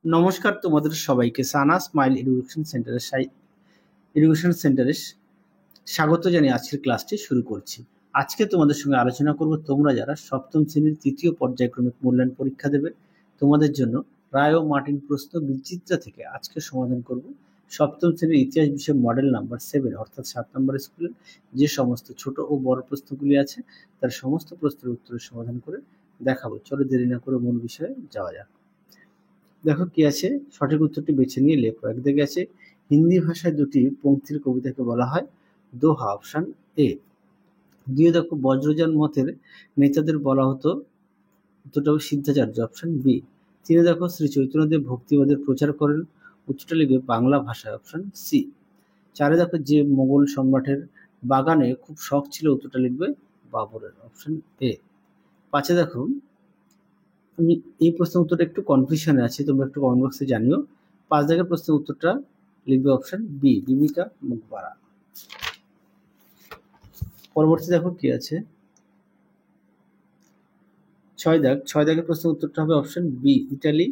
নমস্কার তোমাদের সবাইকে সানা স্মাইল এডুকেশন সেন্টারে স্বাগত জানিয়ে আজকের ক্লাসটি শুরু করছি। আজকে তোমাদের সঙ্গে আলোচনা করব তোমরা যারা সপ্তম শ্রেণীর তৃতীয় পর্যায়ক্রমিক মূল্যায়ন পরীক্ষা দেবে তোমাদের জন্য রায় ও মার্টিন প্রশ্ন বিচিত্রা থেকে আজকে সমাধান করব সপ্তম শ্রেণীর ইতিহাস বিষয় মডেল নাম্বার 7 অর্থাৎ 7 নম্বর স্কুলের যে সমস্ত ছোট ও বড় প্রশ্নগুলি আছে তার সমস্ত প্রশ্নের উত্তরের সমাধান করে দেখাবো। চলো দেরি না করে মূল বিষয়ে যাওয়া যাক। দেখো কি আছে, সঠিক উত্তরটি বেছে নিয়ে লেখো। একদিকে আছে হিন্দি ভাষায় দুটি পংক্তির কবিতাকে বলা হয় দোহা, অপশন এ। দুই দেখো বজ্রযান মতের নেতাদের বলা হতো, উত্তরটা হবে সিদ্ধাচার্য, অপশন বি। তিনে দেখো শ্রী চৈতন্যদেব ভক্তিবাদের প্রচার করেন, উত্তরটা লিখবে বাংলা ভাষায়, অপশন সি। চারে দেখো যে মোগল সম্রাটের বাগানে খুব শখ ছিল, উত্তরটা লিখবে বাবরের, অপশন এ। পাঁচে দেখো, আমি এই প্রশ্নের উত্তরটা একটু কনফিউশনে আছে, তোমরা একটু কমেন্ট বক্সে জানিও। 5 দাগের প্রশ্নের উত্তরটা লিখবে অপশন বি, দীপিকা মুখবারা। পরবর্তী দেখো কি আছে, 6 দাগের প্রশ্নের উত্তরটা হবে অপশন বি, ইটালি।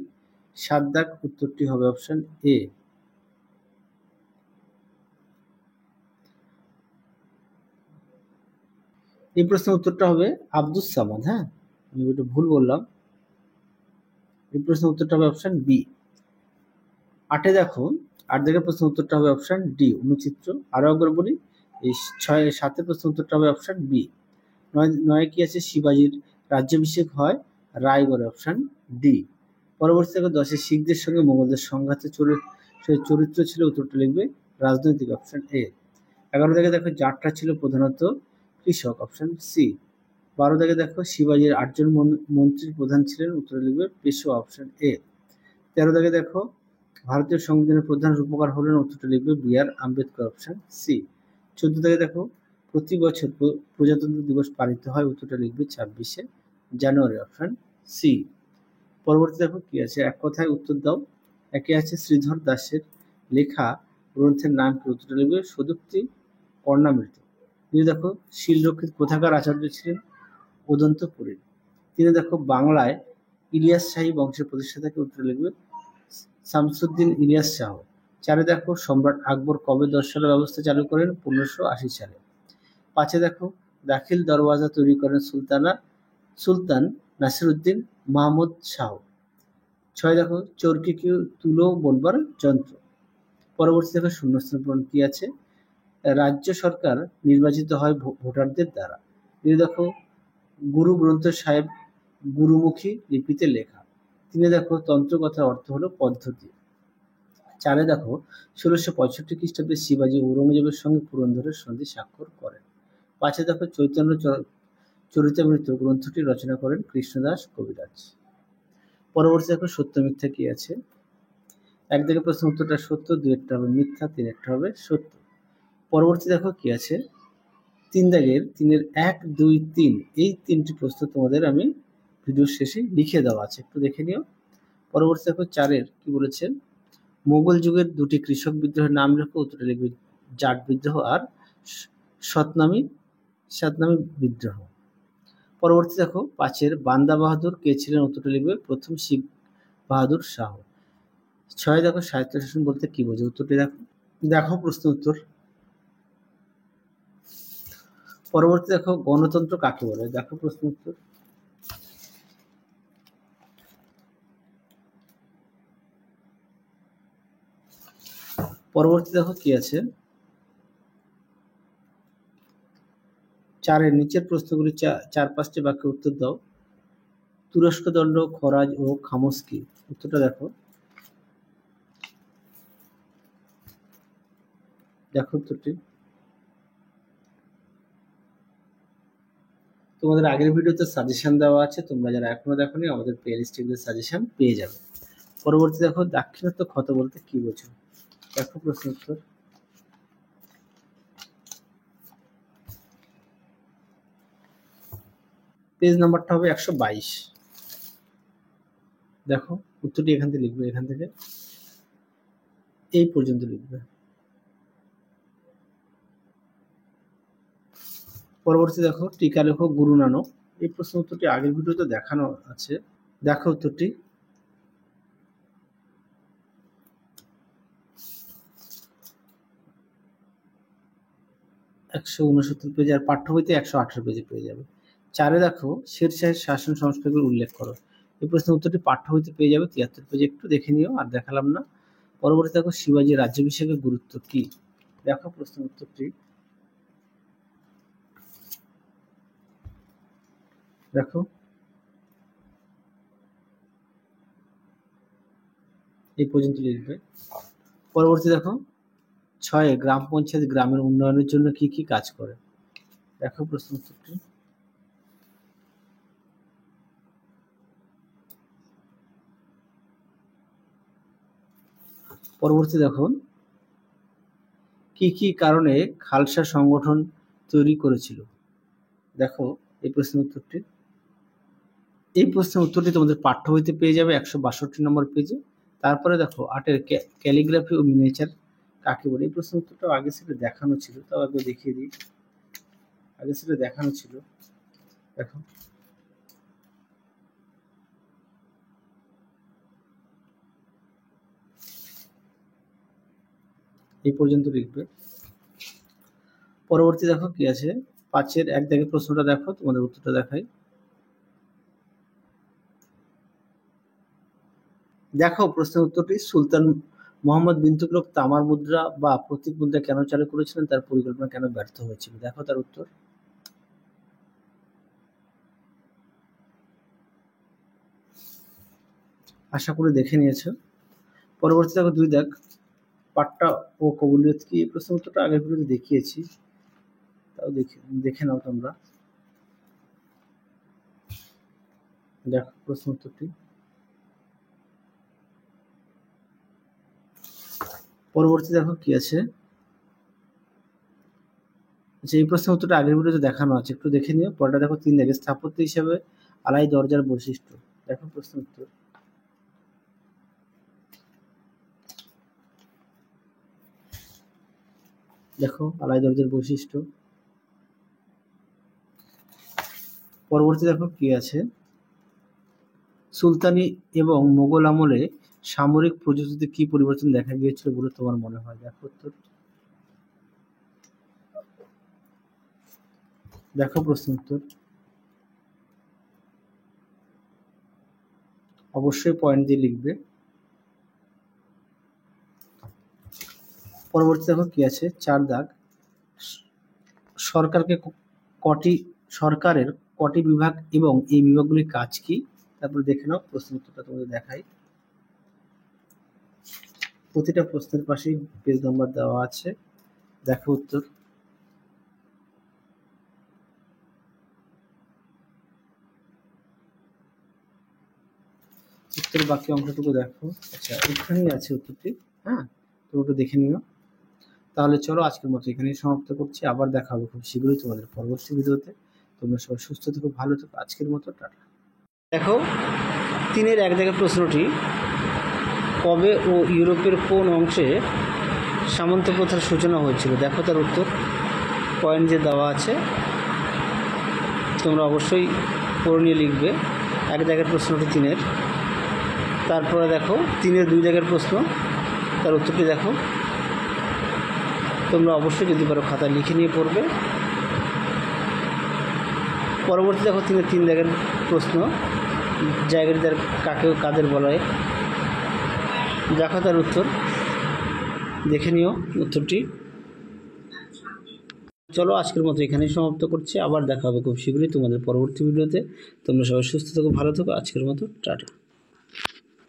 7 দাগ উত্তরটি হবে অপশন এ। এই প্রশ্নের উত্তরটা হবে আব্দুস সামাদ। হ্যাঁ, আমি একটু ভুল বললাম। এই প্রশ্নের উত্তরটা হবে অপশন বি। 8 দাগের প্রশ্নের উত্তরটা হবে অপশন ডি, অনুচিত্র। আরো একবার বলি, এই 7 প্রশ্নের উত্তরটা হবে অপশন বি। 9 কি আছে, শিবাজির রাজ্যাভিষেক হয় রায়গড়ে, অপশন ডি। পরবর্তী দেখো 10 শিখদের সঙ্গে মোগলদের সংঘাতে চরিত্র ছিল, উত্তরটা লিখবে রাজনৈতিক, অপশন এ। 11 দেখো জাটরা ছিল প্রধানত কৃষক, অপশন সি। 12 দেখো শিবাজির 8 জন মন্ত্রীর প্রধান ছিলেন, উত্তরটা লিখবে পেশোয়া, অপশন এ। 13 দেখো ভারতীয় সংবিধানের প্রধান রূপকার হলেন, উত্তরটা লিখবে বি আর আম্বেদকর, অপশন সি। 14 দেখো প্রতি বছর প্রজাতন্ত্র দিবস পালিত হয়, উত্তরটা লিখবে 26শে জানুয়ারি, অপশন সি। পরবর্তী দেখো কি আছে, এক কথায় উত্তর দাও। একে আছে শ্রীধর দাসের লেখা গ্রন্থের নাম কি, উত্তরটা লিখবে সদুক্তি কর্ণামৃত। তিনি দেখো শিলরক্ষিত কোথাকার আচার্য ছিলেন, উদন্তপুরীর। তিনি দেখো বাংলায় ইলিয়াস শাহী বংশের প্রতিষ্ঠাতাকে, উত্তর লিখবে শামসুদ্দিন ইলিয়াস শাহ। 4 দেখো সম্রাট আকবর কবে দর্শালা ব্যবস্থা চালু করেন, 1580 সালে। 5 দেখো দাখিল দরওয়াজা তৈরি করেন সুলতান নাসিরউদ্দিন মাহমুদ শাহ। 6 দেখো চরকি কি তুলো বলবার যন্ত্র। পরবর্তী দেখো শূন্যস্থান পূরণ কি আছে, রাজ্য সরকার নির্বাচিত হয় ভোটারদের দ্বারা। এই দেখো গুরু গ্রন্থ সাহেব গুরুমুখী লিপিতে লেখা। 3 দেখো তন্ত্র কথার অর্থ হলো পদ্ধতি। 4 দেখো 1665 খ্রিস্টাব্দে শিবাজি ঔরঙ্গজেবের সঙ্গে পুরন্দরের সন্ধি স্বাক্ষর করেন। 5 দেখো চৈতন্য চরিতামৃত গ্রন্থটি রচনা করেন কৃষ্ণদাস কবিরাজ। পরবর্তী দেখো সত্য মিথ্যা কি আছে। 1 দাগের প্রশ্ন উত্তরটা সত্য, 2 হবে মিথ্যা, 3 হবে সত্য। পরবর্তী দেখো কি আছে, 3 দাগের 3-এর 1, 2, 3 এই 3টি প্রশ্ন তোমাদের আমি ভিডিওর শেষে লিখে দেওয়া আছে, একটু দেখে নিও। পরবর্তী দেখো 4-এর কি বলেছে, মোগল যুগের দুটি কৃষক বিদ্রোহের নাম লেখো, উত্তরে লিখবে জাট বিদ্রোহ আর সতনামি বিদ্রোহ। পরবর্তী দেখো 5-এর বান্দা বাহাদুর কে ছিলেন, উত্তরটা লিখবে প্রথম শিখ বাহাদুর শাহ। 6 দেখো স্বায়ত্তশাসন বলতে কি বোঝে, উত্তরটি দেখো প্রশ্ন উত্তর। পরবর্তী দেখো গণতন্ত্র কাকে বলে, দেখো প্রশ্ন উত্তর। পরবর্তী দেখো কি আছে, 4-এর নিচের প্রশ্নগুলি 4-5টি বাক্যে উত্তর দাও। তুরস্ক দণ্ড, খরাজ ও খামোশ কি, উত্তরটা দেখো উত্তরটি। তোমাদের আগের ভিডিওতে সাজেশন দেওয়া আছে, তোমরা যারা এখনো দেখোনি আমাদের প্লেলিস্টে সাজেশন পেয়ে যাবে। পরবর্তী দেখো দাক্ষিণাত্য ক্ষত বলতে কি বোঝো, দেখো প্রশ্ন উত্তর। পেজ নাম্বারটা হবে 122। দেখো উত্তরটি এখান থেকে লিখবে, এখান থেকে এই পর্যন্ত লিখবে। পরবর্তী দেখো টিকা লেখো গুরু নানক। এই প্রশ্ন উত্তরটি আগের ভিডিওতে দেখানো আছে, দেখো উত্তরটি। 169 পেজে, আর পাঠ্য বইতে 118 পেজে পেয়ে যাবে। 4 দেখো শেরশাহের শাসন সংস্কারগুলো উল্লেখ করো। এই প্রশ্নের উত্তরটি পাঠ্য বইতে পেয়ে যাবে 73 পেজে, একটু দেখে নিও, আর দেখালাম না। পরবর্তী দেখো শিবাজী রাজ্যাভিষেকের গুরুত্ব কি। দেখো প্রশ্নের উত্তরটি, দেখো এই পর্যন্ত লিখবে। পরবর্তী দেখো 6 গ্রাম পঞ্চায়েত গ্রামের উন্নয়নের জন্য কি কি কাজ করে। দেখো প্রশ্ন উত্তরটি, পরবর্তী দেখো কি কি কারণে খালসা সংগঠন তৈরি করেছিল। দেখো এই প্রশ্নের উত্তরটি, এই প্রশ্নের উত্তরটি তোমাদের পাঠ্য বইতে পেয়ে যাবে 162 নম্বর পেজে। তারপরে দেখো 8 ক্যালিগ্রাফি ও মিনিয়েচার কাকে বলে। এই প্রশ্নের উত্তরটা আগে সেটা দেখানো ছিল, তাও একবার দেখিয়ে দিই। আগে সেটা দেখানো ছিল, দেখো এই পর্যন্ত লিখবে। পরবর্তী দেখো কি আছে, 5-এর 1 দাগের প্রশ্নটা দেখো, তোমাদের উত্তরটা দেখাই। দেখো প্রশ্নের উত্তরটি, সুলতান মোহাম্মদ বিন তুগলক তামার মুদ্রা বা প্রতীক মুদ্রা কেন চালু করেছিলেন, তার পরিকল্পনা কেন ব্যর্থ হয়েছিল। দেখো তার উত্তর, আশা করি দেখে নিয়েছো। পরবর্তী দেখো 2 দাগ, পাট্টা ও কবুলিয়ত কি। এই প্রশ্নের উত্তরটা আগের ভিডিওতে দেখিয়েছি, তাও দেখে নাও তোমরা। দেখো প্রশ্ন উত্তরটি, পরবর্তী দেখো কি আছে। আচ্ছা, এই প্রশ্নের উত্তরটা আগের ভিডিওতে দেখানো আছে, একটু দেখে নিও। পরটা দেখো 3 দাগে, স্থাপত্য হিসাবে আলাই দরজার বৈশিষ্ট্য। দেখো প্রশ্ন উত্তর, দেখো আলাই দরজার বৈশিষ্ট্য। পরবর্তী দেখো কি আছে, সুলতানি এবং মোগল আমলে সামরিক প্রযুক্তিতে কি পরিবর্তন দেখা গিয়েছিল বলে তোমার মনে হয়। দেখো উত্তর, দেখো প্রশ্ন উত্তর, অবশ্যই পয়েন্ট দিয়ে লিখবে। পরবর্তী দেখো কি আছে, 4 দাগ, সরকারের কটি বিভাগ এবং এই বিভাগগুলির কাজ কি। তারপর দেখে নাও প্রশ্ন উত্তরটা তোমাদের দেখাই। প্রতিটা প্রশ্নের পাশেই পেজ নাম্বার দেওয়া আছে। দেখো উত্তর, উত্তরের বাকি অংশটুকু দেখো। আচ্ছা, এখানেই আছে উত্তরটি, হ্যাঁ, তো ওটা দেখে নিও। তাহলে চলো আজকের মতো এখানেই সমাপ্ত করছি, আবার দেখা হবে খুব শীঘ্রই তোমাদের পরবর্তী ভিডিওতে। তোমরা সবাই সুস্থ থেকো, ভালো থেকো, আজকের মতো টাটা। দেখো 3-এর 1 দাগের প্রশ্নটি, কবে ও ইউরোপের কোন অংশে সামন্ত প্রথার সূচনা হয়েছিল। দেখো তার উত্তর, পয়েন্ট যে দেওয়া আছে তোমরা অবশ্যই পড়ে নিয়ে লিখবে। 1 দাগের প্রশ্নটি 3-এর। তারপরে দেখো 3-এর 2 দাগের প্রশ্ন, তার উত্তরটি দেখো। তোমরা অবশ্যই যদি পারো খাতায় লিখে নিয়ে পড়বে। পরবর্তী দেখো 3-এর 3 দাগের প্রশ্ন, জায়গাটিদার কাকে ও কাদের বলা হয়। দেখো তার উত্তর, দেখে নিও উত্তরটি। চলো আজকের মতো এখানেই সমাপ্ত করছি, আবার দেখা হবে খুব শীঘ্রই তোমাদের পরবর্তী ভিডিওতে। তোমরা সবাই সুস্থ থেকো, ভালো থেকো, আজকের মতো টাটা।